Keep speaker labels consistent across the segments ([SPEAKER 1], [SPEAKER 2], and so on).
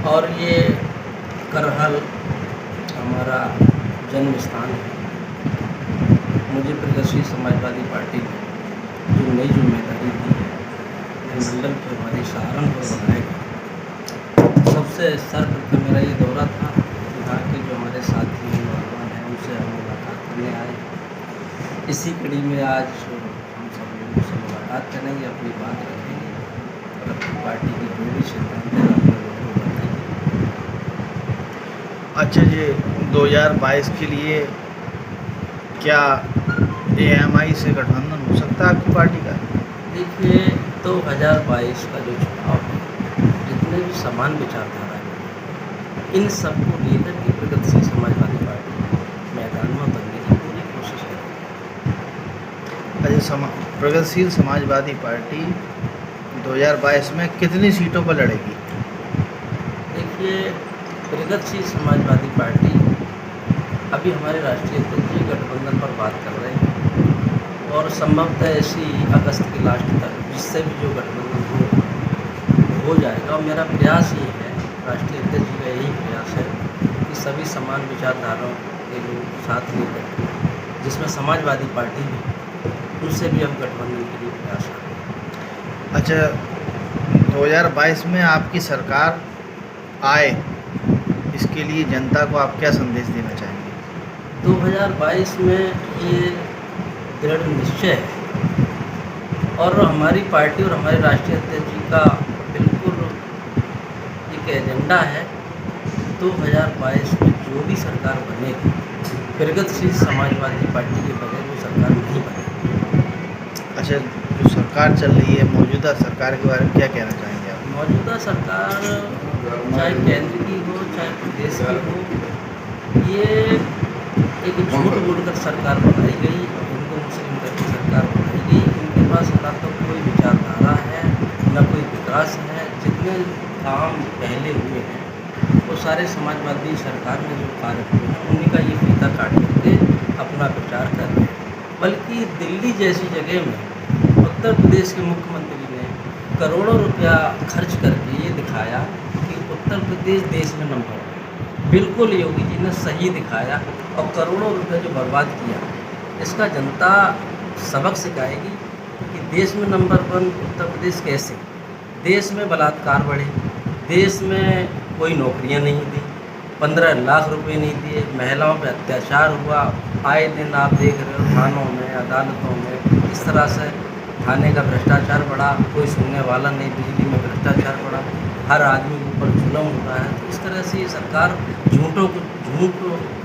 [SPEAKER 1] और ये करहल हमारा जन्म स्थान है। मुझे प्रगतिशील समाजवादी पार्टी ने जो नई जिम्मेदारी दी है, मंडल के हमारे सहारनपुर बनाएगा। सबसे सर्वप्रथम मेरा ये दौरा था, यहाँ के जो हमारे साथी नौजवान हैं उनसे हम मुलाकात करने आए। इसी कड़ी में आज हम सब लोगों से मुलाकात करेंगे, अपनी बात रखेंगे और अपनी पार्टी की जो भी सिद्धांत है अपने लोगों को बताएंगे।
[SPEAKER 2] अच्छा जी, 2022 के लिए क्या AMI से गठबंधन हो सकता है आपकी पार्टी का?
[SPEAKER 1] देखिए, 2022 का जो चुनाव है, जितने भी समान विचारधारा हैं, इन सबको लेकर के प्रगतिशील समाजवादी पार्टी मैदान में उतरने की पूरी कोशिश करेगी।
[SPEAKER 2] अच्छा, प्रगतिशील समाजवादी पार्टी 2022 में कितनी सीटों पर लड़ेगी?
[SPEAKER 1] देखिए, प्रगतिशील समाजवादी पार्टी अभी हमारे राष्ट्रीय अध्यक्ष जी गठबंधन पर बात कर रहे हैं और संभवतः ऐसी अगस्त के लास्ट तक जिससे भी जो गठबंधन हो जाएगा। और मेरा प्रयास ये है, राष्ट्रीय अध्यक्ष जी का यही प्रयास है कि सभी समान विचारधाराओं के लोग साथ लेकर, जिसमें समाजवादी पार्टी भी, उनसे भी हम गठबंधन के लिए प्रयास करें।
[SPEAKER 2] अच्छा, 2022 में आपकी सरकार आए, इसके लिए जनता को आप क्या संदेश देना चाहेंगे?
[SPEAKER 1] 2022 में ये दृढ़ निश्चय है और हमारी पार्टी और हमारे राष्ट्रीय अध्यक्ष जी का बिल्कुल एक एजेंडा है। 2022 में जो भी सरकार बनेगी, प्रगतिशील समाजवादी पार्टी के बगैर वो सरकार नहीं बनेगी।
[SPEAKER 2] अच्छा, जो सरकार चल रही है, मौजूदा सरकार के बारे में क्या कहना चाहेंगे आप?
[SPEAKER 1] मौजूदा सरकार चाहे केंद्र की हो चाहे प्रदेश की हो, ये एक झूठ बोलकर सरकार बनाई गई, हिंदू मुस्लिम करके सरकार बनाई गई। इनके पास ना तो कोई विचारधारा है, न कोई विकास है। जितने काम पहले हुए हैं वो सारे समाजवादी सरकार में जो कार्य हुए हैं उन्हीं का ये फीता काट करके अपना प्रचार कर रहे हैं। बल्कि दिल्ली जैसी जगह में उत्तर प्रदेश के मुख्यमंत्री ने करोड़ों रुपया खर्च करके ये दिखाया कि उत्तर प्रदेश देश में नंबर 1। बिल्कुल योगी जी ने सही दिखाया और करोड़ों रुपए जो बर्बाद किया, इसका जनता सबक सिखाएगी कि देश में नंबर 1 उत्तर प्रदेश कैसे। देश में बलात्कार बढ़े, देश में कोई नौकरियां नहीं दी, 15 लाख रुपए नहीं दिए, महिलाओं पर अत्याचार हुआ। आए दिन आप देख रहे हो थानों में, अदालतों में किस तरह से थाने का भ्रष्टाचार बढ़ा, कोई सुनने वाला नहीं। बिजली में भ्रष्टाचार बढ़ा, हर आदमी के ऊपर जुल्म हो रहा है। तो इस तरह से ये सरकार झूठ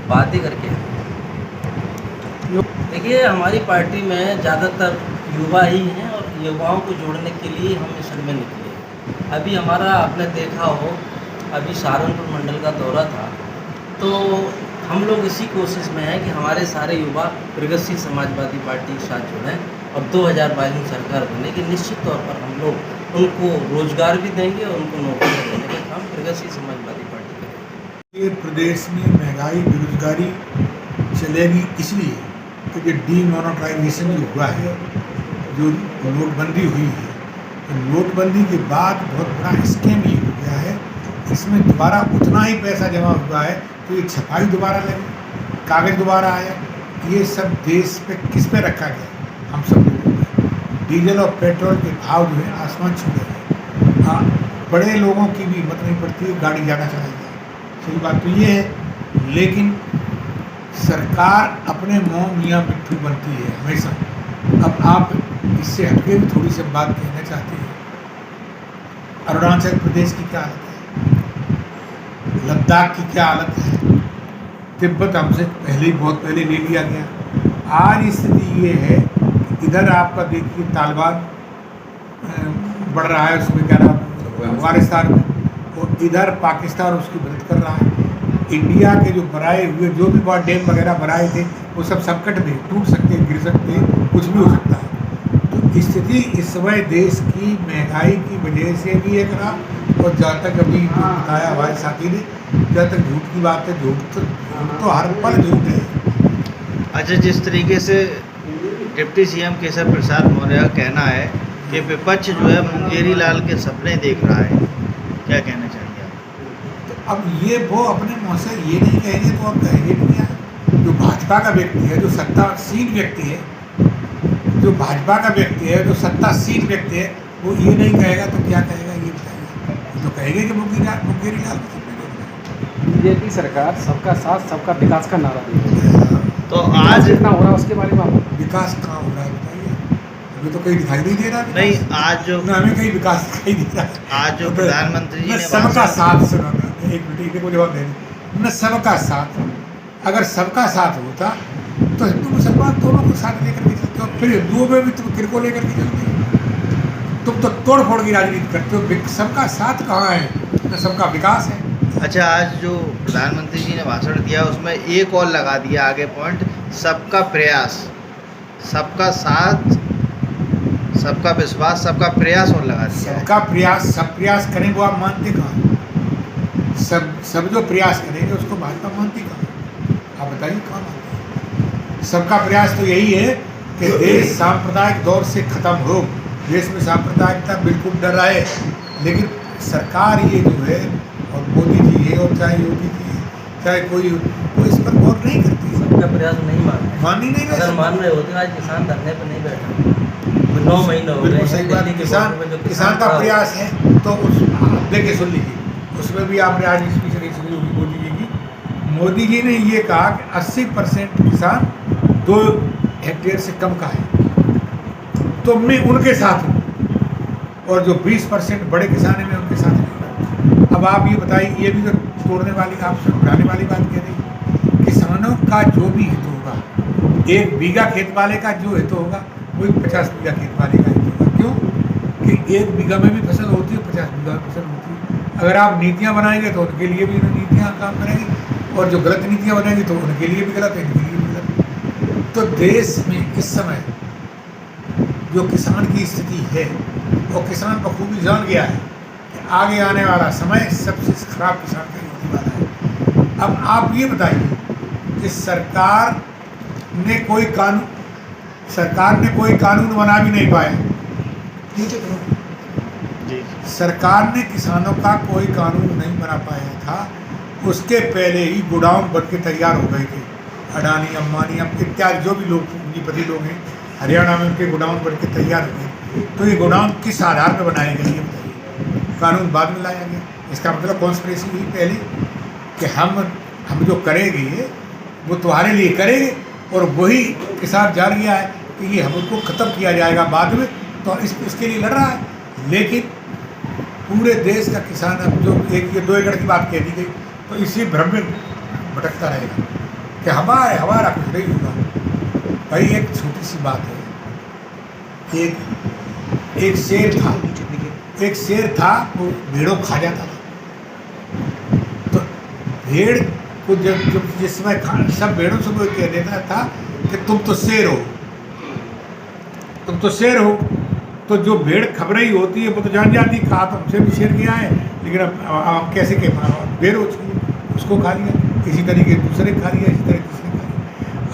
[SPEAKER 1] बातें करके है। देखिए, हमारी पार्टी में ज़्यादातर युवा ही हैं और युवाओं को जोड़ने के लिए हम मिशन में निकले हैं। अभी हमारा आपने देखा हो, अभी सहारनपुर मंडल का दौरा था, तो हम लोग इसी कोशिश में हैं कि हमारे सारे युवा प्रगतिशील समाजवादी पार्टी के साथ जुड़ें और 2022 में सरकार बनेगी। निश्चित तौर पर हम लोग उनको रोजगार भी देंगे और उनको नौकरियाँ देने का काम प्रगतिशील समाजवादी पार्टी करेगी।
[SPEAKER 3] ये प्रदेश में महंगाई बेरोजगारी चलेगी इसलिए कि जो डीमोनेटाइजेशन जो हुआ है, जो नोटबंदी हुई है, तो नोटबंदी के बाद बहुत बड़ा स्कैम ये हो गया है। इसमें दोबारा उतना ही पैसा जमा हुआ है तो ये छपाई दोबारा लगी, कागज़ दोबारा आया। ये सब देश पे किस पे रखा गया? हम सब लोगों पे। डीजल और पेट्रोल के भाव जो है आसमान छू गए हैं। हाँ, बड़े लोगों की भी हिम्मत नहीं पड़ती है गाड़ी ज़्यादा चलाई जाए। सही बात तो ये है, लेकिन सरकार अपने मोह मियाँ मिट्ठू बनती है हमेशा। अब आप इससे हटके भी थोड़ी सी बात कहना चाहते हैं। अरुणाचल प्रदेश की क्या हालत है, लद्दाख की क्या हालत है, तिब्बत हमसे पहले ही बहुत पहले ले लिया गया। आज स्थिति ये है कि इधर आपका देखिए तालिबान बढ़ रहा है, उसमें क्या नाम अफगानिस्तान में, और इधर पाकिस्तान उसकी मदद कर रहा है। इंडिया के जो बनाए हुए जो भी बहुत डैम वगैरह बनाए थे वो सब संकट में टूट सकते हैं, गिर सकते हैं, कुछ भी हो सकता है। तो स्थिति इस समय देश की महंगाई की वजह से भी है खराब। और जहाँ तक अभी जो बताया हमारे साथी ने, जहाँ तक झूठ की बात है, झूठ तो हर पल झूठ है।
[SPEAKER 2] अच्छा, जिस तरीके से डिप्टी सीएम केशव प्रसाद मौर्य का कहना है कि विपक्ष जो है मुंगेरी लाल के सपने देख रहा है, क्या कहना चाहेंगे आप?
[SPEAKER 3] अब ये वो अपने मुँह से ये नहीं कहेंगे तो अब कहेंगे नहीं यार। जो भाजपा का व्यक्ति है, जो सत्तासीन व्यक्ति है, जो भाजपा का व्यक्ति है, जो सत्तासीन व्यक्ति है, वो ये नहीं कहेगा तो क्या कहेगा ये बताइए। वो तो कहेंगे कि मुंगेरी लाल
[SPEAKER 4] बीजेपी सरकार सबका साथ सबका विकास का नारा दी है।
[SPEAKER 2] तो
[SPEAKER 4] आज
[SPEAKER 2] आज
[SPEAKER 4] जितना हो रहा है उसके बारे में आप
[SPEAKER 3] विकास कहाँ हो रहा है बताइए। अभी तो कहीं दिखाई नहीं दे रहा विकास।
[SPEAKER 2] नहीं, आज जो
[SPEAKER 3] ना हमें कहीं विकास दिखाई दे रहा है।
[SPEAKER 2] आज जो प्रधानमंत्री जी ने
[SPEAKER 3] सबका
[SPEAKER 2] भाषण-
[SPEAKER 3] साथ सुनो ना, एक मिनट को जवाब देने न सबका साथ। अगर सबका साथ होता तो हिंदू मुसलमान दोनों को साथ लेकर के चलते हो। फिर हिंदुओं में भी तुम किरको लेकर के चलते हो। तुम तो तोड़ फोड़ की राजनीति करते हो। सबका साथ कहाँ है, न सबका विकास है।
[SPEAKER 2] अच्छा, आज जो प्रधानमंत्री जी ने भाषण दिया उसमें एक और लगा दिया आगे पॉइंट, सबका प्रयास, सबका साथ, सबका विश्वास, सबका प्रयास और लगा दिया है।
[SPEAKER 3] सबका प्रयास, सब प्रयास करें वो आप मानते कहाँ? सब जो प्रयास करेंगे उसको भाजपा मानती कहाँ? आप बताइए कहाँ मानते हैं? सबका प्रयास तो यही है कि देश सांप्रदायिक दौर से खत्म हो, देश में सांप्रदायिकता बिल्कुल डर रहे। लेकिन सरकार ये जो है, और मोदी जी है और चाहे योगी जी है, चाहे कोई इस पर गौर नहीं करती।
[SPEAKER 1] सबका प्रयास नहीं मान रहे।
[SPEAKER 3] मान ही नहीं रहे।
[SPEAKER 1] अगर मान रहे होते आज किसान धरने पर नहीं बैठा। 9 महीने हो गए
[SPEAKER 3] बिल्कुल
[SPEAKER 1] हैं
[SPEAKER 3] सही बात।
[SPEAKER 1] दिल्ली के
[SPEAKER 3] किसान
[SPEAKER 1] बॉर्डर पे जो
[SPEAKER 3] किसान का प्रयास है तो उस देखिए सुन लीजिए, उसमें भी आपने आज स्पीच नहीं सुनी होगी मोदी जी की। मोदी जी ने ये कहा कि 80% किसान 2 हेक्टेयर से कम का है तो मैं उनके साथ हूँ, और जो 20% बड़े किसान हैं मैं उनके साथ नहीं हूँ। अब आप ये बताइए, ये भी तो तोड़ने वाली, आप समझाने वाली बात कह रही। किसानों का जो भी हित होगा, 1 बीघा खेत वाले का जो हित होगा वही 50 बीघा खेत वाले का हित होगा। क्यों कि 1 बीघा में भी फसल होती है, 50 बीघा में फसल होती है। अगर आप नीतियाँ बनाएंगे तो उनके लिए भी नीतियाँ काम करेंगी, और जो गलत नीतियाँ बनाएंगी तो उनके लिए भी गलत है, इनके लिए भी गलत। तो देश में इस समय जो किसान की स्थिति है, और किसान बखूबी जान गया है कि आगे आने वाला समय सबसे खराब किसान का ही होने वाला है। अब आप ये बताइए कि सरकार ने कोई कानून बना भी नहीं पाया।
[SPEAKER 2] जी।
[SPEAKER 3] सरकार ने किसानों का कोई कानून नहीं बना पाया था। उसके पहले ही गोडाउन बन के तैयार हो गए थे। अडानी, अंबानी इत्यादि जो भी लोग पूंजीपति लोग हैं, हरियाणा में उनके गोडाउन बन के तैयार हो गए। तो ये गोडाउन किस आधार पर बनाए गए ये बताइए? कानून बाद में लाया गया। इसका मतलब कॉन्स्पिरेसी हुई पहले कि हम जो करेंगे वो तुम्हारे लिए करेंगे, और वही किसान जान गया है कि ये हमको ख़त्म किया जाएगा बाद में, तो इसके लिए लड़ रहा है। लेकिन पूरे देश का किसान अब जो ये 2 एकड़ की बात कह दी गई, तो इसी भ्रम में भटकता रहेगा कि हमारा कुछ नहीं होगा। भाई एक छोटी सी बात है, एक शेर था, वो भेड़ों खा जाता था। तो भेड़ को जब जिस समय सब भेड़ों से वो कह देता था कि तुम तो शेर हो, तो जो भेड़ खबरें ही होती है वो तो जान जाती, कहा तो हमसे भी शेर गया है, लेकिन अब कैसे कह भेड़ उसको खा लिया, इसी तरीके दूसरे खा लिया, इसी तरह तीसरे खा लिया।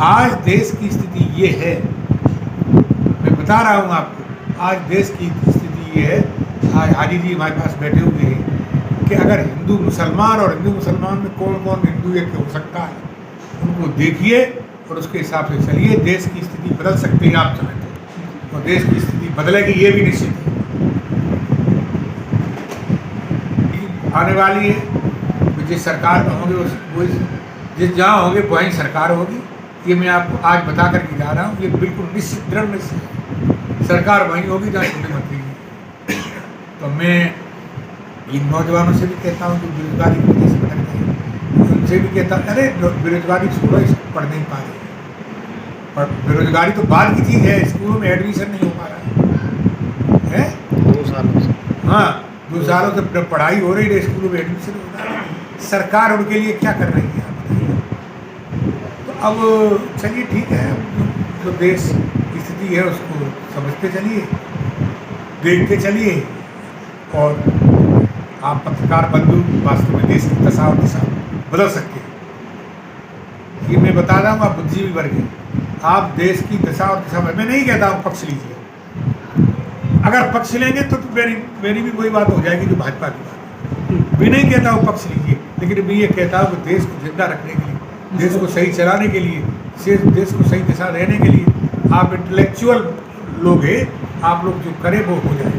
[SPEAKER 3] आज देश की स्थिति ये है, मैं बता रहा हूँ आपको, आज देश की स्थिति ये है। आज हाजी जी हमारे पास बैठे हुए हैं कि अगर हिंदू मुसलमान, और हिंदू मुसलमान में कौन कौन हिंदू एक हो सकता है, उनको देखिए और उसके हिसाब से चलिए। देश की स्थिति बदल सकती है आप चाहें तो, और देश की स्थिति बदलेगी ये भी निश्चित है। आने वाली है, जिस सरकार में होंगे वो जिस जहाँ होंगे वहीं सरकार होगी। ये मैं आपको आज बता करके जा रहा हूँ, ये बिल्कुल निश्चित, दृढ़ निश्चित सरकार वहीं होगी जहाँ मुख्यमंत्री जी। तो मैं इन नौजवानों से भी कहता हूँ जो बेरोजगारी की वजह से भटक गए, उनसे भी कहता हूँ, अरे बेरोजगारी छोड़ो, पढ़ नहीं पा रहे, पर बेरोजगारी तो बाद की चीज़ है। स्कूलों में एडमिशन नहीं हो पा रहा है
[SPEAKER 2] 2 सालों से।
[SPEAKER 3] हाँ, 2 सालों से पढ़ाई हो रही है, स्कूलों में एडमिशन हो रहा है। सरकार उनके लिए क्या कर रही है आप बताइए? तो अब चलिए ठीक है, जो देश की स्थिति है उसको समझते चलिए, देखते चलिए, और आप पत्रकार बंधु वास्तव में देश की दशा और दिशा बदल सकते हैं। ये मैं बता रहा हूँ, आप बुद्धिजीवी वर्ग हैं, आप देश की दशा और दिशा, मैं नहीं कहता हूँ पक्ष लीजिए। अगर पक्ष लेंगे तो मेरी भी वही बात हो जाएगी जो भाजपा की बात है। मैं नहीं कहता हूँ पक्ष लीजिए, लेकिन मैं ये कहता हूँ कि देश को जिंदा रखने के लिए, देश को सही चलाने के लिए, देश को सही दिशा देने के लिए आप इंटेलेक्चुअल लोग हैं, आप लोग जो करें वो हो जाए।